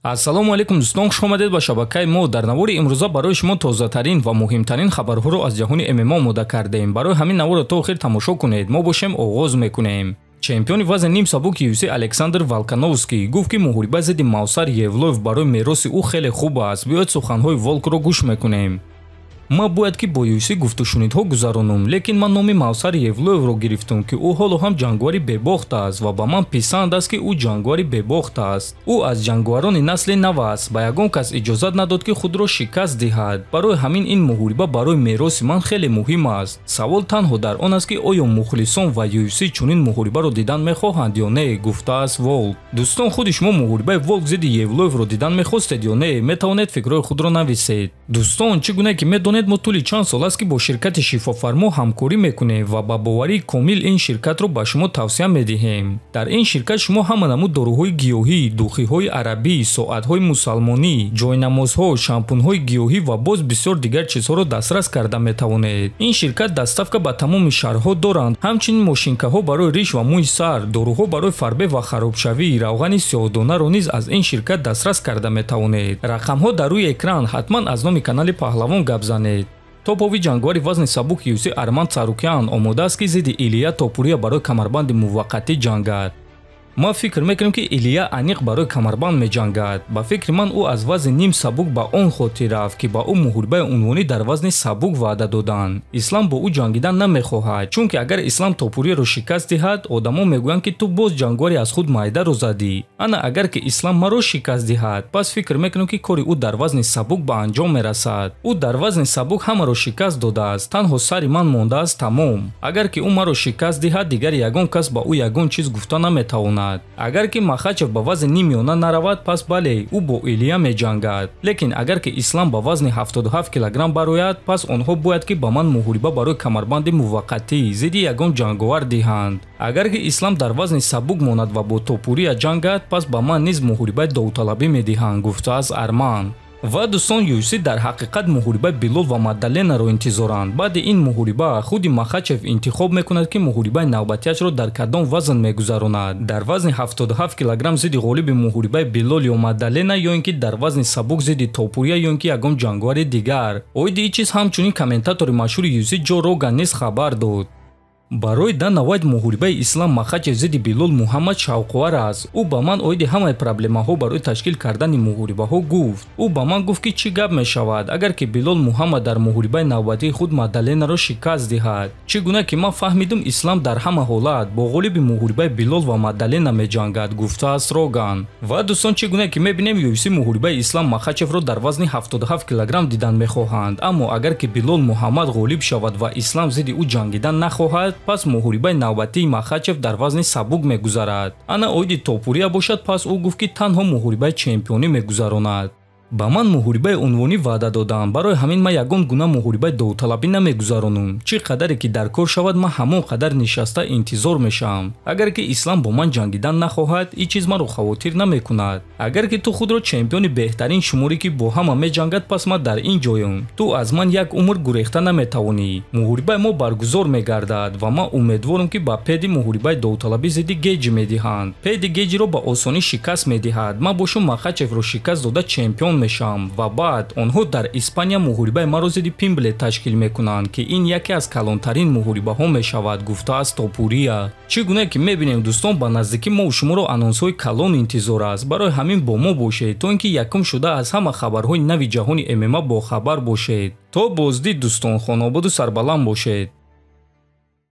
ассалому алайкум дӯстон, хуш омадед ба шабакаи мо. Дар навори имрӯза барои шумо тозатарин ва муҳимтарин хабарҳоро аз ҷаҳони ММА омода кардем. Барои ҳамин наворро то охир тамошо кунед. Мо бошем оғоз мекунем. Чемпиони вазни ним сабуки UFC Александр Волкановский гуфт ки муҳориба зидди Мавсар Евлоев барои мероси ӯ хеле хуб аст. Биёед суханҳои Волкро гӯш мекунем. Ма бояд ки бо UFC гуфтушунидҳо гузаронум, лекин ман номи Мавсар Евлоевро гирифтум ки ӯ ҳоло ҳам ҷангвари бебохт аст ва ба ман писанд аст ки ӯ ҷангвари бебохт аст. Ӯ аз ҷангварони насли нав аст. Ба ягон кас иҷозат надод ки худро шикаст диҳад. Барои ҳамин ин муҳориба барои мероси ман хеле муҳим аст. Савол танҳо дар он аст ки оё мухлисон ва UFC чунин муҳорибаро дидан мехоҳанд ё не, гуфтааст Волк. Дӯстон, худи шумо муҳорибаи Волк зидди Евлоевро дидан мехостед ё не? Метавонед фикрҳои худро нависед. Дӯстон, чӣ гуна ки медонед мо тӯли чанд сол аст ки бо ширкати Шифофармо ҳамкорӣ мекунем ва ба боварии комил ин ширкатро ба шумо тавсия медиҳем. Дар ин ширкат шумо ҳама намуд доруҳои гиёҳӣ, духиҳои арабӣ, соатҳои мусалмонӣ, ҷойнамозҳо, шампунҳои гиёҳӣ ва боз бисёр дигар чизҳоро дастрас карда метавонед. Ин ширкат доставка ба тамоми шаҳрҳо доранд. Ҳамчунин мошинкаҳо барои риш ва мӯи сар, доруҳо барои фарбе ва харобшавӣ, равғани сиёҳдонаро низ аз ин ширкат дастрас карда метавонед. Рақамҳо дар рӯи экран. Ҳатман аз номи канали Паҳлавон гап занед. Топови ҷангвари вазни сабук UFC Арман Царукян омода аст ки зидди Илия Топурия барои камарбанди муваққатӣ ҷангад. ма фикр мекунем ки Илия аниқ барои камарбанд меҷангад. Ба фикри ман ӯ аз вазни ним сабук ба он хотир рафт ки ба ӯ муҳорибаи унвонӣ дар вазни сабук ваъда доданд. Ислам бо ӯ ҷангидан намехоҳад, чунки агар Ислам Топуриро шикаст диҳад, одамо мегӯянд ки ту боз ҷангвари аз худ майдаро задӣ. Ана агар ки Ислам маро шикаст диҳад, пас фикр мекунем ки кори ӯ дар вазни сабук ба анҷом мерасад. Ӯ дар вазни сабук ҳамаро шикаст додааст, танҳо сари ман мондааст тамом. Агар ки ӯ маро шикаст диҳад, дигар ягон кас ба ӯ ягон чиз гуфта наметавонад. Агар ки Махачев ба вазни нимёна наравад, пас бале, ӯ бо Илия меҷангад. Лекин агар ки Ислам ба вазни 77 килограмм барояд, пас онҳо бояд ки ба ман муҳориба барои камарбанди муваққатӣ зидди ягон ҷанговар диҳанд. Агар ки Ислам дар вазни сабук монад ва бо Топурия ҷангад, пас ба ман низ муҳорибаи довталабӣ медиҳанд, гуфтааст Арман. ва дӯстон, UFC дар ҳақиқат муҳорибаи Билол ва Маддаленаро интизоранд. Баъди ин муҳориба худи Махачев интихоб мекунад ки муҳорибаи навбатиашро дар кадом вазн мегузаронад. Дар вазни 77 килограмм зидди ғолиби муҳорибаи Билол ё Маддалена, ё ин ки дар вазни сабук зидди Топурия, ё ин ки ягон ҷангвари дигар. Оиди ин чиз ҳамчунин комментатори машҳури UFC Ҷо Роган низ хабар дод. Барои дан навайд муҳорибаи Ислам Махачев зидди Билол Муҳаммад шавқовар аст. Ӯ ба ман оиди ҳамаи проблемаҳо барои ташкил кардани муҳорибаҳо гуфт. Ӯ ба ман гуфт ки чӣ гап мешавад агар ки Билол Муҳаммад дар муҳорибаи навбатии худ Маддаленаро шикаст диҳад. Чӣ гуна ки ман фаҳмидум Ислам дар ҳама ҳолат бо ғолиби муҳорибаи Билол ва Маддалена меҷангад, гуфтааст Роган. Ва дӯстон, чӣ гуна ки мебинем UFC муҳорибаи Ислам Махачевро дар вазни 77 килограмм дидан мехоҳанд. Аммо агар ки Билол Муҳаммад ғолиб шавад ва Ислам зидди ӯ ҷангидан нахоҳад, пас муҳорибаи навбатии Махачев дар вазни сабук мегузарад. Ана оиди Топурия бошад, пас ӯ гуфт ки танҳо муҳорибаи чемпионӣ мегузаронад. Ба ман муҳорибаи унвонӣ ваъда доданд. Барои ҳамин ман ягон гуна муҳорибаи довталабӣ намегузаронум. Чӣ қадаре ки дар кор шавад, ман ҳамон қадар нишаста интизор мешавам. Агар ки Ислам бо ман ҷангидан нахоҳад, ин чиз маро хавотир намекунад. Агар ки ту худро чемпиони беҳтарин шуморӣ ки бо ҳама меҷангад, пас ман дар ин ҷоям. Ту аз ман як умр гурехта наметавонӣ. Муҳорибаи мо баргузор мегардад ва ман умедворам ки ба Педи муҳорибаи довталабӣ зидди Геҷи медиҳанд. Педи Геҷиро ба осонӣ шикаст медиҳад. Ман бошум Махачевро шикаст дода чемпион мешавам ва баъд онҳо дар Испания муҳорибаи маро зидди Пимбле ташкил мекунанд ки ин яке аз калонтарин муҳорибаҳо мешавад, гуфтааст Топурия. Чӣ гуна ки мебинем дӯстон, ба наздикӣ мо шуморо анонсҳои калон интизор аст. Барои ҳамин бо мо бошед, то ин ки якум шуда аз ҳама хабарҳои нави ҷаҳони ММА бохабар бошед. То боздид дӯстон, хонободу сарбаланд бошед.